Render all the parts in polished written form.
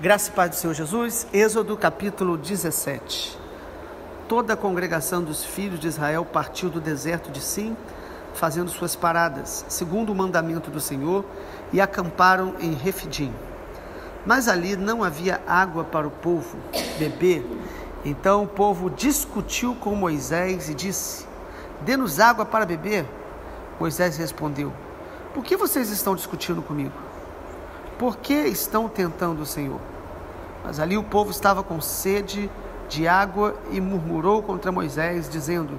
Graça e paz do Senhor Jesus. Êxodo capítulo 17. Toda a congregação dos filhos de Israel partiu do deserto de Sim, fazendo suas paradas, segundo o mandamento do Senhor, e acamparam em Refidim. Mas ali não havia água para o povo beber. Então o povo discutiu com Moisés e disse: dê-nos água para beber. Moisés respondeu: por que vocês estão discutindo comigo? Por que estão tentando o Senhor? Mas ali o povo estava com sede de água e murmurou contra Moisés, dizendo: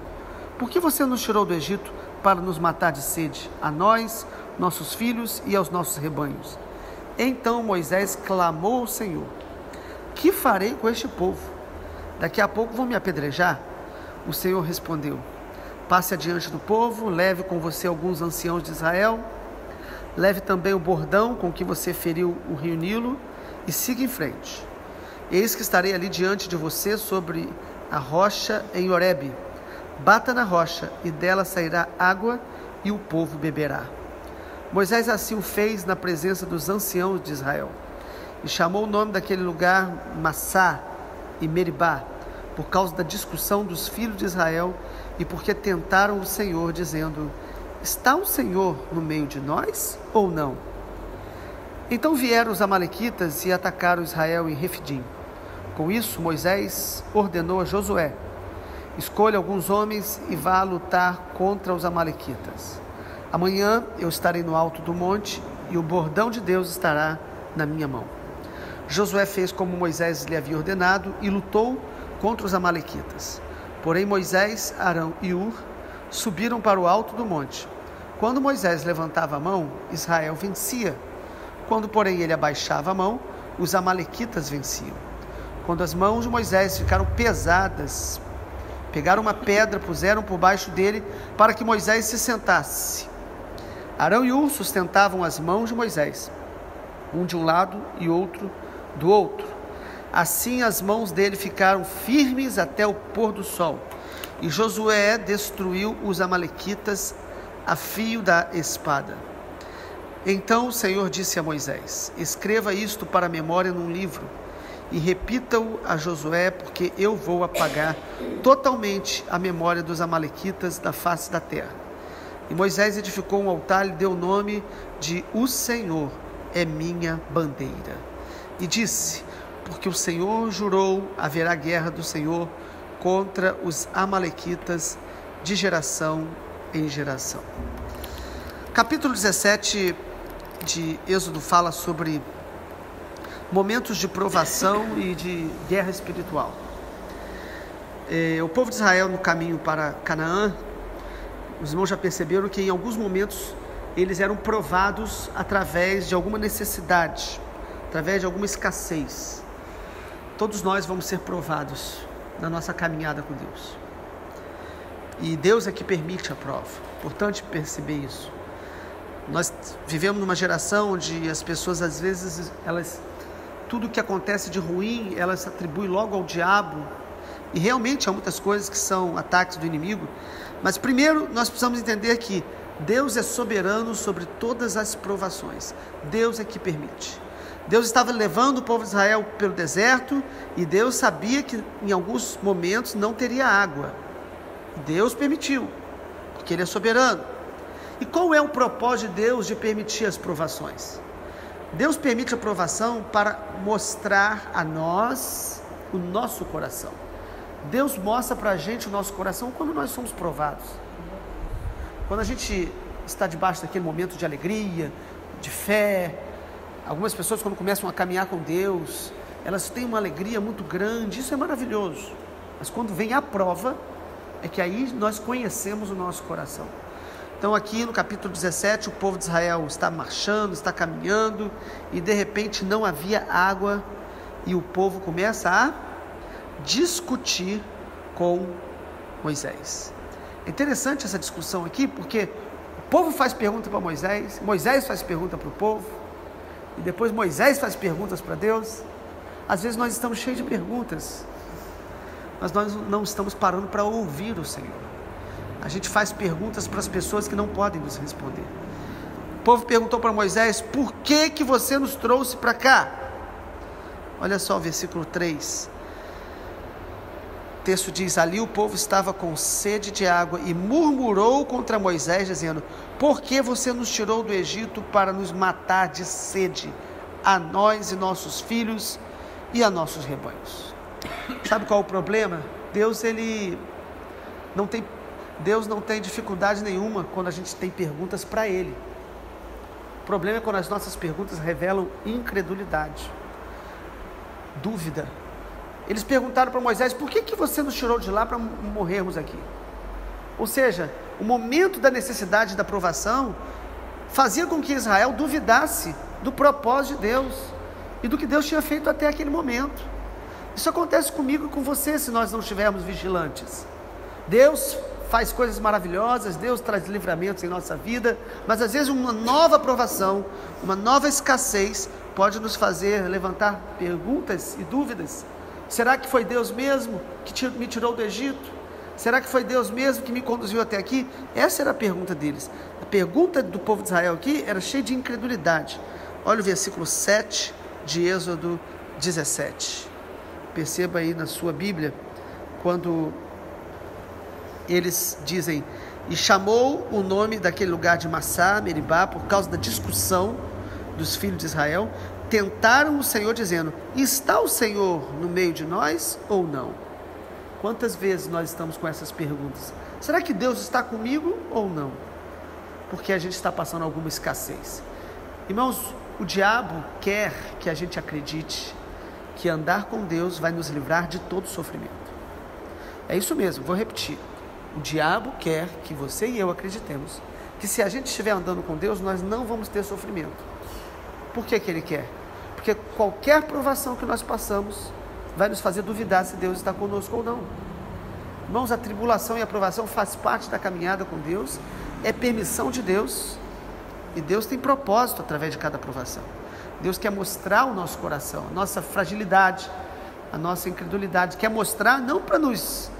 por que você nos tirou do Egito para nos matar de sede, a nós, nossos filhos e aos nossos rebanhos? Então Moisés clamou ao Senhor: que farei com este povo? Daqui a pouco vão me apedrejar? O Senhor respondeu: passe adiante do povo, leve com você alguns anciãos de Israel, leve também o bordão com que você feriu o rio Nilo e siga em frente. Eis que estarei ali diante de você sobre a rocha em Horebe. Bata na rocha e dela sairá água e o povo beberá. Moisés assim o fez na presença dos anciãos de Israel e chamou o nome daquele lugar Massá e Meribá, por causa da discussão dos filhos de Israel e porque tentaram o Senhor, dizendo: está o Senhor no meio de nós ou não? Então vieram os amalequitas e atacaram Israel em Refidim. Com isso, Moisés ordenou a Josué: escolha alguns homens e vá lutar contra os amalequitas. Amanhã eu estarei no alto do monte e o bordão de Deus estará na minha mão. Josué fez como Moisés lhe havia ordenado e lutou contra os amalequitas. Porém Moisés, Arão e Hur subiram para o alto do monte. Quando Moisés levantava a mão, Israel vencia. Quando, porém, ele abaixava a mão, os amalequitas venciam. Quando as mãos de Moisés ficaram pesadas, pegaram uma pedra, puseram por baixo dele para que Moisés se sentasse. Arão e Hur sustentavam as mãos de Moisés, um de um lado e outro do outro. Assim as mãos dele ficaram firmes até o pôr do sol. E Josué destruiu os amalequitas a fio da espada. Então o Senhor disse a Moisés: escreva isto para a memória num livro e repita-o a Josué, porque eu vou apagar totalmente a memória dos amalequitas da face da terra. E Moisés edificou um altar e deu o nome de O Senhor é minha bandeira. E disse: porque o Senhor jurou, haverá guerra do Senhor contra os amalequitas de geração em geração. Capítulo 17 de Êxodo fala sobre momentos de provação e de guerra espiritual. O povo de Israel no caminho para Canaã, os irmãos já perceberam que em alguns momentos eles eram provados através de alguma necessidade, através de alguma escassez. Todos nós vamos ser provados na nossa caminhada com Deus. E Deus é que permite a prova. Importante perceber isso. Nós vivemos numa geração onde as pessoas, às vezes, tudo que acontece de ruim, elas atribuem logo ao diabo. E realmente há muitas coisas que são ataques do inimigo. Mas primeiro nós precisamos entender que Deus é soberano sobre todas as provações. Deus é que permite. Deus estava levando o povo de Israel pelo deserto e Deus sabia que em alguns momentos não teria água. Deus permitiu, porque Ele é soberano. E qual é o propósito de Deus de permitir as provações? Deus permite a provação para mostrar a nós o nosso coração. Deus mostra para a gente o nosso coração quando nós somos provados. Quando a gente está debaixo daquele momento de alegria, de fé. Algumas pessoas, quando começam a caminhar com Deus, elas têm uma alegria muito grande, isso é maravilhoso. Mas quando vem a prova, é que aí nós conhecemos o nosso coração. Então aqui no capítulo 17, o povo de Israel está marchando, está caminhando, e de repente não havia água, e o povo começa a discutir com Moisés. É interessante essa discussão aqui, porque o povo faz pergunta para Moisés, Moisés faz pergunta para o povo, e depois Moisés faz perguntas para Deus. Às vezes nós estamos cheios de perguntas, mas nós não estamos parando para ouvir o Senhor. A gente faz perguntas para as pessoas que não podem nos responder. O povo perguntou para Moisés: por que você nos trouxe para cá? Olha só o versículo 3. O texto diz: ali o povo estava com sede de água e murmurou contra Moisés, dizendo: por que você nos tirou do Egito para nos matar de sede, a nós e nossos filhos e a nossos rebanhos? Sabe qual é o problema? Deus não tem dificuldade nenhuma quando a gente tem perguntas para Ele. O problema é quando as nossas perguntas revelam incredulidade, dúvida. Eles perguntaram para Moisés: por que você nos tirou de lá para morrermos aqui? Ou seja, o momento da necessidade da provação fazia com que Israel duvidasse do propósito de Deus e do que Deus tinha feito até aquele momento. Isso acontece comigo e com você se nós não estivermos vigilantes. Deus faz coisas maravilhosas, Deus traz livramentos em nossa vida, mas às vezes uma nova provação, uma nova escassez pode nos fazer levantar perguntas e dúvidas. Será que foi Deus mesmo que me tirou do Egito? Será que foi Deus mesmo que me conduziu até aqui? Essa era a pergunta deles. A pergunta do povo de Israel aqui era cheia de incredulidade. Olha o versículo 7 de Êxodo 17. Perceba aí na sua Bíblia, quando eles dizem: e chamou o nome daquele lugar de Massá, Meribá, por causa da discussão dos filhos de Israel. Tentaram o Senhor dizendo: está o Senhor no meio de nós ou não? Quantas vezes nós estamos com essas perguntas? Será que Deus está comigo ou não? Porque a gente está passando alguma escassez. Irmãos, o diabo quer que a gente acredite que andar com Deus vai nos livrar de todo sofrimento. É isso mesmo, vou repetir. O diabo quer que você e eu acreditemos que se a gente estiver andando com Deus, nós não vamos ter sofrimento. Por que ele quer? Porque qualquer provação que nós passamos vai nos fazer duvidar se Deus está conosco ou não. Irmãos, a tribulação e a provação faz parte da caminhada com Deus, é permissão de Deus, e Deus tem propósito através de cada provação. Deus quer mostrar o nosso coração, a nossa fragilidade, a nossa incredulidade, quer mostrar não para nos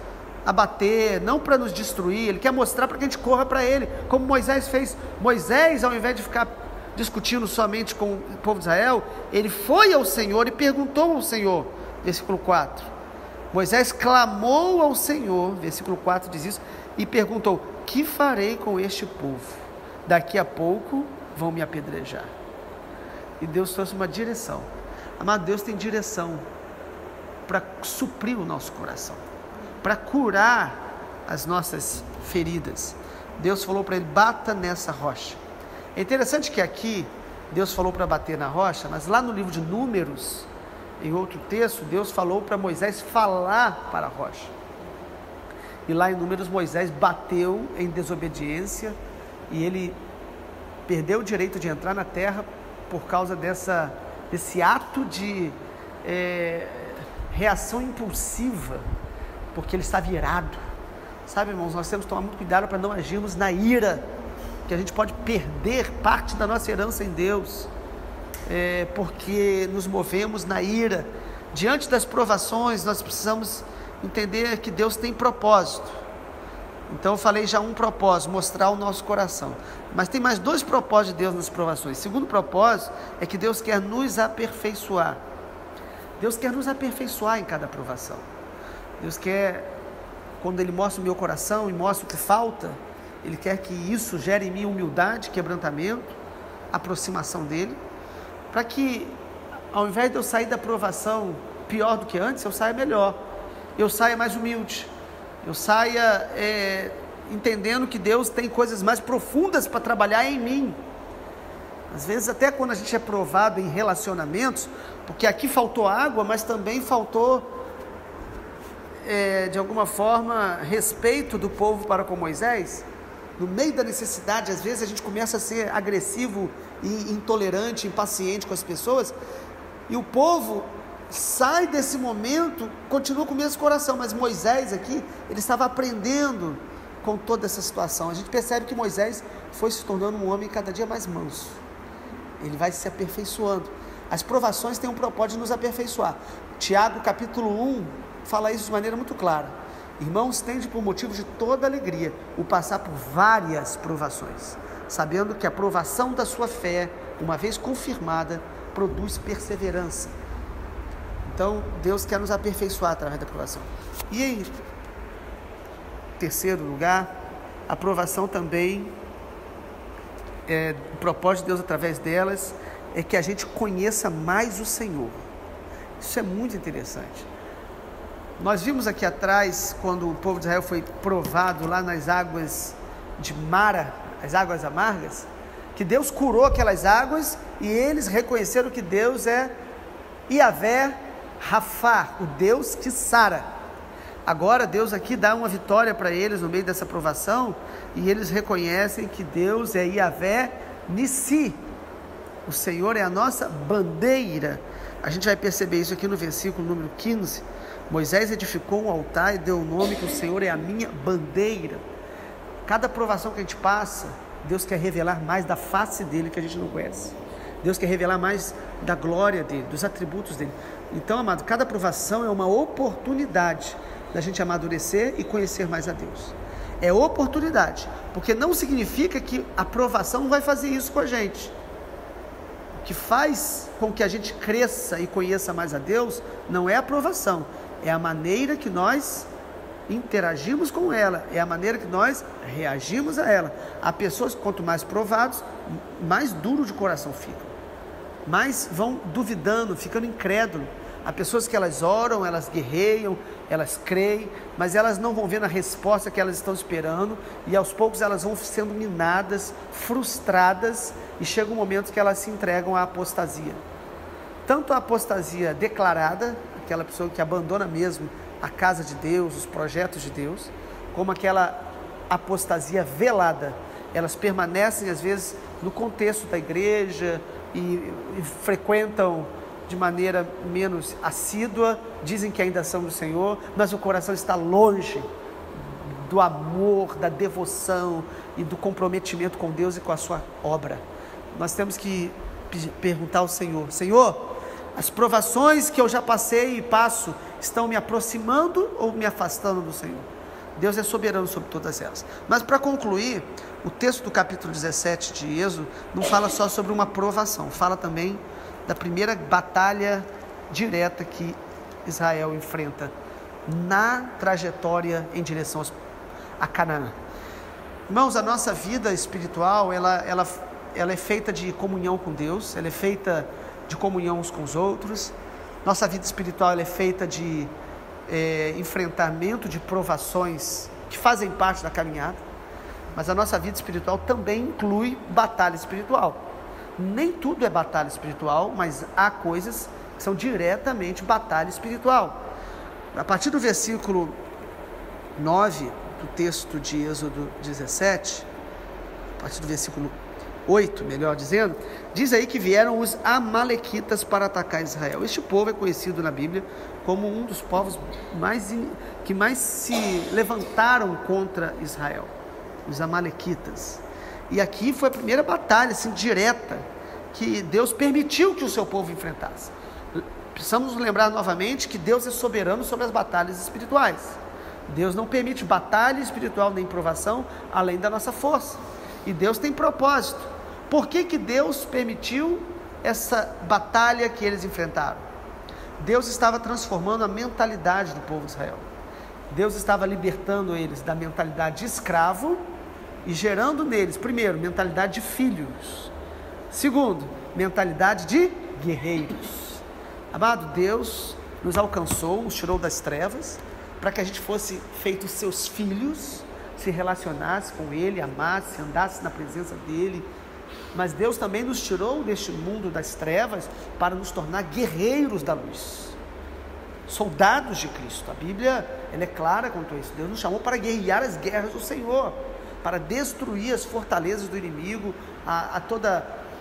abater, não para nos destruir, Ele quer mostrar para que a gente corra para Ele, como Moisés fez. Moisés, ao invés de ficar discutindo somente com o povo de Israel, ele foi ao Senhor e perguntou ao Senhor, versículo 4, Moisés clamou ao Senhor, versículo 4 diz isso, e perguntou: que farei com este povo? Daqui a pouco vão me apedrejar. E Deus trouxe uma direção. Amado, Deus tem direção para suprir o nosso coração, para curar as nossas feridas. Deus falou para ele: bata nessa rocha. É interessante que aqui Deus falou para bater na rocha, mas lá no livro de Números, em outro texto, Deus falou para Moisés falar para a rocha. E lá em Números, Moisés bateu em desobediência e ele perdeu o direito de entrar na terra por causa desse ato de reação impulsiva, porque ele estava irado. Sabe, irmãos, nós temos que tomar muito cuidado para não agirmos na ira, que a gente pode perder parte da nossa herança em Deus, porque nos movemos na ira. Diante das provações, nós precisamos entender que Deus tem propósito. Então eu falei já um propósito, mostrar o nosso coração, mas tem mais dois propósitos de Deus nas provações. O segundo propósito é que Deus quer nos aperfeiçoar. Deus quer nos aperfeiçoar em cada provação. Deus quer, quando Ele mostra o meu coração e mostra o que falta, Ele quer que isso gere em mim humildade, quebrantamento, aproximação dEle, para que, ao invés de eu sair da provação pior do que antes, eu saia melhor, eu saia mais humilde, eu saia entendendo que Deus tem coisas mais profundas para trabalhar em mim. Às vezes até quando a gente é provado em relacionamentos, porque aqui faltou água, mas também faltou, de alguma forma, respeito do povo para com Moisés. No meio da necessidade, às vezes a gente começa a ser agressivo e intolerante, impaciente com as pessoas, e o povo sai desse momento, continua com o mesmo coração, mas Moisés aqui, ele estava aprendendo com toda essa situação. A gente percebe que Moisés foi se tornando um homem cada dia mais manso, ele vai se aperfeiçoando. As provações têm um propósito de nos aperfeiçoar. Tiago capítulo 1 fala isso de maneira muito clara: irmãos, tende por motivo de toda alegria o passar por várias provações, sabendo que a provação da sua fé, uma vez confirmada, produz perseverança. Então, Deus quer nos aperfeiçoar através da provação. E em terceiro lugar, a provação também, o propósito de Deus através delas, é que a gente conheça mais o Senhor. Isso é muito interessante. Nós vimos aqui atrás, quando o povo de Israel foi provado lá nas águas de Mara, as águas amargas, que Deus curou aquelas águas e eles reconheceram que Deus é Yahvé Rafá, o Deus que sara. Agora Deus aqui dá uma vitória para eles no meio dessa provação e eles reconhecem que Deus é Yahvé Nissi. O Senhor é a nossa bandeira. A gente vai perceber isso aqui no versículo número 15. Moisés edificou um altar e deu o nome que o Senhor é a minha bandeira. Cada provação que a gente passa, Deus quer revelar mais da face dele que a gente não conhece. Deus quer revelar mais da glória dele, dos atributos dele. Então, amado, cada provação é uma oportunidade da gente amadurecer e conhecer mais a Deus. É oportunidade, porque não significa que a provação vai fazer isso com a gente. O que faz com que a gente cresça e conheça mais a Deus não é a provação, é a maneira que nós interagimos com ela, é a maneira que nós reagimos a ela. Há pessoas que, quanto mais provados, mais duro de coração ficam, mais vão duvidando, ficando incrédulo. Há pessoas que elas oram, elas guerreiam, elas creem, mas elas não vão vendo a resposta que elas estão esperando, e aos poucos elas vão sendo minadas, frustradas, e chega um momento que elas se entregam à apostasia. Tanto a apostasia declarada, aquela pessoa que abandona mesmo a casa de Deus, os projetos de Deus, como aquela apostasia velada. Elas permanecem às vezes no contexto da igreja e frequentam de maneira menos assídua, dizem que ainda são do Senhor, mas o coração está longe do amor, da devoção e do comprometimento com Deus e com a sua obra. Nós temos que perguntar ao Senhor: Senhor, as provações que eu já passei e passo estão me aproximando ou me afastando do Senhor? Deus é soberano sobre todas elas. Mas para concluir, o texto do capítulo 17 de Êxodo não fala só sobre uma provação, fala também da primeira batalha direta que Israel enfrenta na trajetória em direção a Canaã. Irmãos, a nossa vida espiritual, ela é feita de comunhão com Deus, ela é feita de comunhão uns com os outros. Nossa vida espiritual, ela é feita de enfrentamento de provações que fazem parte da caminhada, mas a nossa vida espiritual também inclui batalha espiritual. Nem tudo é batalha espiritual, mas há coisas que são diretamente batalha espiritual. A partir do versículo 9 do texto de Êxodo 17, a partir do versículo 8, melhor dizendo, diz aí que vieram os amalequitas para atacar Israel. Este povo é conhecido na Bíblia como um dos povos que mais se levantaram contra Israel, os amalequitas. E aqui foi a primeira batalha assim, direta que Deus permitiu que o seu povo enfrentasse. Precisamos nos lembrar novamente que Deus é soberano sobre as batalhas espirituais. Deus não permite batalha espiritual nem provação além da nossa força. E Deus tem propósito. Por que Deus permitiu essa batalha que eles enfrentaram? Deus estava transformando a mentalidade do povo de Israel. Deus estava libertando eles da mentalidade de escravo e gerando neles, primeiro, mentalidade de filhos. Segundo, mentalidade de guerreiros. Amado, Deus nos alcançou, nos tirou das trevas, para que a gente fosse feito seus filhos, se relacionasse com Ele, amasse, andasse na presença dEle. Mas Deus também nos tirou deste mundo das trevas para nos tornar guerreiros da luz, soldados de Cristo. A Bíblia, ela é clara quanto a isso. Deus nos chamou para guerrear as guerras do Senhor, para destruir as fortalezas do inimigo,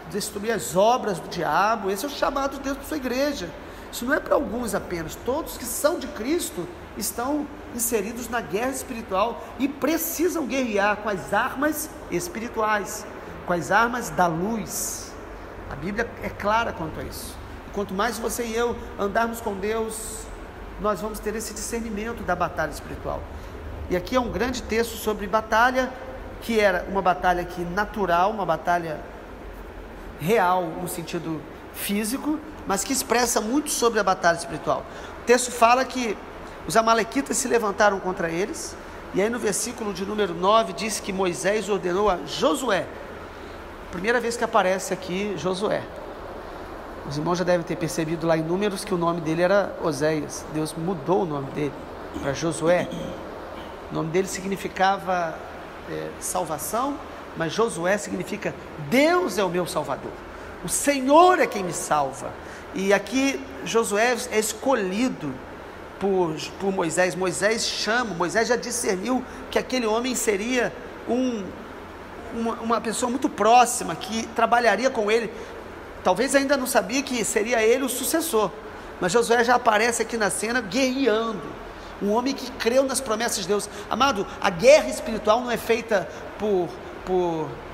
destruir as obras do diabo. Esse é o chamado de Deus para a sua igreja. Isso não é para alguns apenas. Todos que são de Cristo estão inseridos na guerra espiritual e precisam guerrear com as armas espirituais, com as armas da luz. A Bíblia é clara quanto a isso. E quanto mais você e eu andarmos com Deus, nós vamos ter esse discernimento da batalha espiritual. E aqui é um grande texto sobre batalha, que era uma batalha natural, uma batalha real, no sentido físico, mas que expressa muito sobre a batalha espiritual. O texto fala que os amalequitas se levantaram contra eles, e aí no versículo de número 9 diz que Moisés ordenou a Josué. Primeira vez que aparece aqui Josué. Os irmãos já devem ter percebido lá em Números que o nome dele era Oséias. Deus mudou o nome dele para Josué. O nome dele significava salvação, mas Josué significa Deus é o meu salvador. O Senhor é quem me salva. E aqui Josué é escolhido por Moisés. Moisés já discerniu que aquele homem seria uma pessoa muito próxima, que trabalharia com ele. Talvez ainda não sabia que seria ele o sucessor, mas Josué já aparece aqui na cena guerreando, um homem que creu nas promessas de Deus. Amado, a guerra espiritual não é feita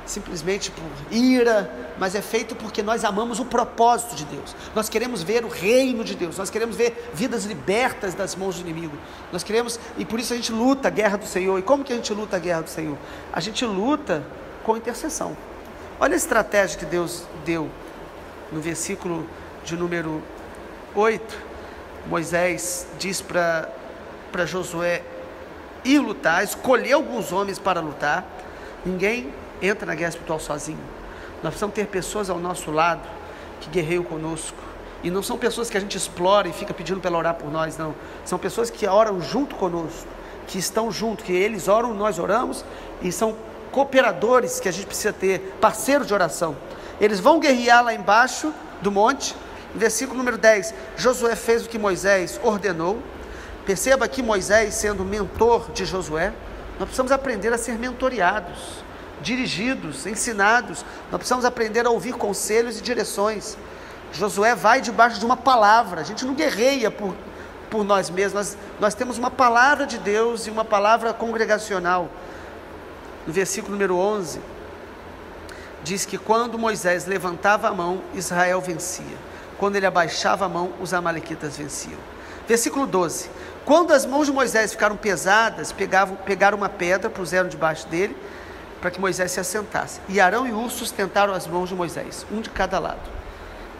simplesmente por ira, mas é feito porque nós amamos o propósito de Deus. Nós queremos ver o reino de Deus, nós queremos ver vidas libertas das mãos do inimigo. Nós queremos, e por isso a gente luta a guerra do Senhor. E como que a gente luta a guerra do Senhor? A gente luta com intercessão. Olha a estratégia que Deus deu no versículo de número 8. Moisés diz para Josué ir lutar, escolher alguns homens para lutar. Ninguém entra na guerra espiritual sozinho. Nós precisamos ter pessoas ao nosso lado que guerreiam conosco, e não são pessoas que a gente explora e fica pedindo para ela orar por nós, não. São pessoas que oram junto conosco, que estão junto, que eles oram, nós oramos, e são cooperadores que a gente precisa ter, parceiros de oração. Eles vão guerrear lá embaixo do monte. No versículo número 10, Josué fez o que Moisés ordenou. Perceba que Moisés, sendo mentor de Josué, nós precisamos aprender a ser mentoreados, dirigidos, ensinados. Nós precisamos aprender a ouvir conselhos e direções. Josué vai debaixo de uma palavra. A gente não guerreia por nós mesmos. Nós temos uma palavra de Deus e uma palavra congregacional. No versículo número 11, diz que quando Moisés levantava a mão, Israel vencia. Quando ele abaixava a mão, os amalequitas venciam. Versículo 12, quando as mãos de Moisés ficaram pesadas, pegaram uma pedra, puseram debaixo dele, para que Moisés se assentasse. E Arão e Hur sustentaram as mãos de Moisés, um de cada lado.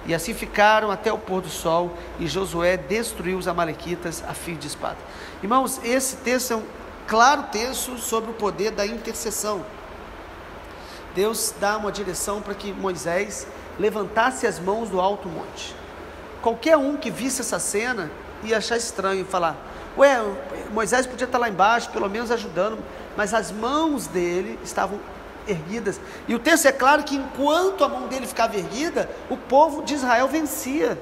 E assim ficaram até o pôr do sol, e Josué destruiu os amalequitas a fio de espada. Irmãos, esse texto é um claro texto sobre o poder da intercessão. Deus dá uma direção para que Moisés levantasse as mãos do alto monte. Qualquer um que visse essa cena ia achar estranho, falar: ué, Moisés podia estar lá embaixo, pelo menos ajudando, mas as mãos dele estavam erguidas. E o texto é claro que enquanto a mão dele ficava erguida, o povo de Israel vencia.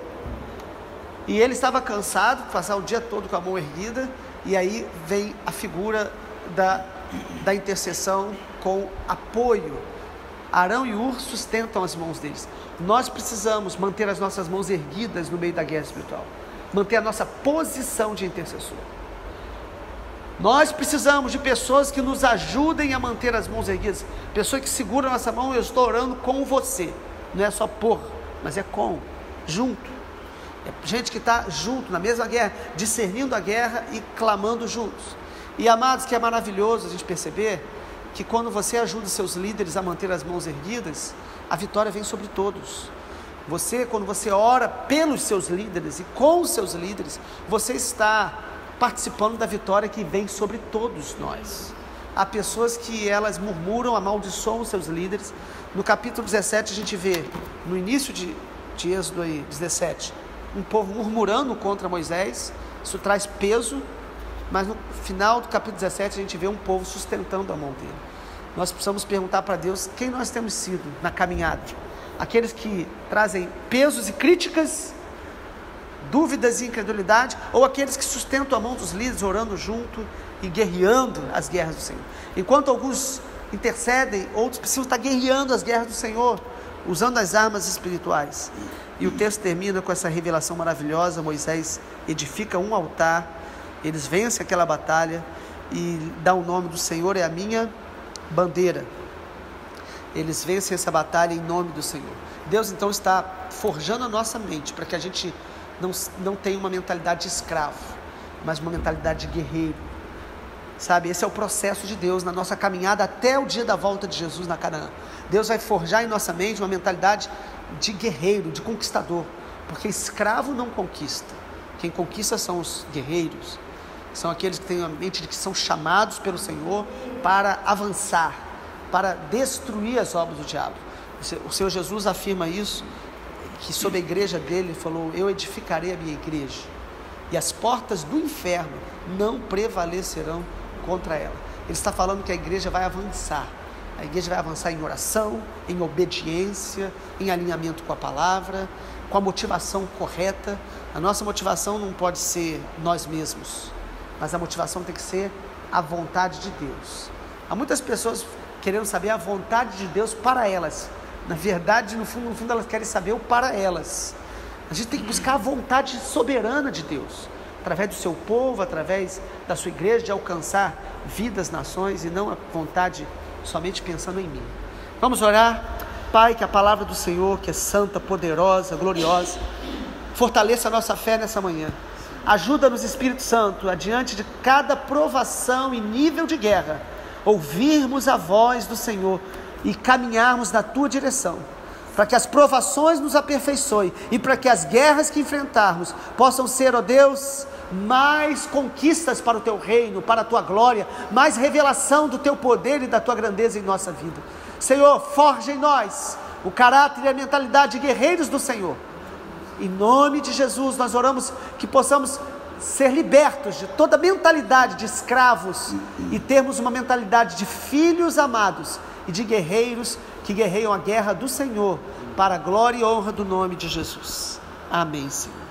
E ele estava cansado de passar o dia todo com a mão erguida, e aí vem a figura da intercessão com apoio. Arão e Hur sustentam as mãos deles. Nós precisamos manter as nossas mãos erguidas no meio da guerra espiritual, manter a nossa posição de intercessor. Nós precisamos de pessoas que nos ajudem a manter as mãos erguidas, pessoas que seguram a nossa mão. Eu estou orando com você, não é só por, mas é com, junto. É gente que está junto, na mesma guerra, discernindo a guerra e clamando juntos. E amados, que é maravilhoso a gente perceber que quando você ajuda seus líderes a manter as mãos erguidas, a vitória vem sobre todos. Quando você ora pelos seus líderes e com os seus líderes, você está participando da vitória que vem sobre todos nós. Há pessoas que elas murmuram, amaldiçoam os seus líderes. No capítulo 17 a gente vê, no início de Êxodo 17, um povo murmurando contra Moisés. Isso traz peso, mas no final do capítulo 17 a gente vê um povo sustentando a mão dele. Nós precisamos perguntar para Deus quem nós temos sido na caminhada. Aqueles que trazem pesos e críticas, dúvidas e incredulidade, ou aqueles que sustentam a mão dos líderes, orando junto e guerreando as guerras do Senhor. Enquanto alguns intercedem, outros precisam estar guerreando as guerras do Senhor, usando as armas espirituais. E o texto termina com essa revelação maravilhosa. Moisés edifica um altar, eles vencem aquela batalha e dá o nome do Senhor é a minha bandeira. Eles vencem essa batalha em nome do Senhor. Deus então está forjando a nossa mente para que a gente não tenha uma mentalidade de escravo, mas uma mentalidade de guerreiro. Sabe, esse é o processo de Deus na nossa caminhada até o dia da volta de Jesus na Canaã. Deus vai forjar em nossa mente uma mentalidade de guerreiro, de conquistador, porque escravo não conquista. Quem conquista são os guerreiros, são aqueles que têm a mente de que são chamados pelo Senhor para avançar, para destruir as obras do diabo. O Senhor Jesus afirma isso, que sobre a igreja dele, ele falou: eu edificarei a minha igreja, e as portas do inferno não prevalecerão contra ela. Ele está falando que a igreja vai avançar. A igreja vai avançar em oração, em obediência, em alinhamento com a palavra, com a motivação correta. A nossa motivação não pode ser nós mesmos, mas a motivação tem que ser a vontade de Deus. Há muitas pessoas querendo saber a vontade de Deus para elas. Na verdade, no fundo elas querem saber o para elas. A gente tem que buscar a vontade soberana de Deus, através do seu povo, através da sua igreja, de alcançar vidas, nações, e não a vontade somente pensando em mim. Vamos orar. Pai, que a palavra do Senhor, que é santa, poderosa, gloriosa, fortaleça a nossa fé nessa manhã. Ajuda-nos, Espírito Santo, adiante de cada provação e nível de guerra, ouvirmos a voz do Senhor e caminharmos na tua direção, para que as provações nos aperfeiçoem e para que as guerras que enfrentarmos possam ser, ó Deus, mais conquistas para o teu reino, para a tua glória, mais revelação do teu poder e da tua grandeza em nossa vida. Senhor, forja em nós o caráter e a mentalidade de guerreiros do Senhor. Em nome de Jesus nós oramos que possamos ser libertos de toda mentalidade de escravos e termos uma mentalidade de filhos amados e de guerreiros que guerreiam a guerra do Senhor, para a glória e honra do nome de Jesus. Amém, Senhor.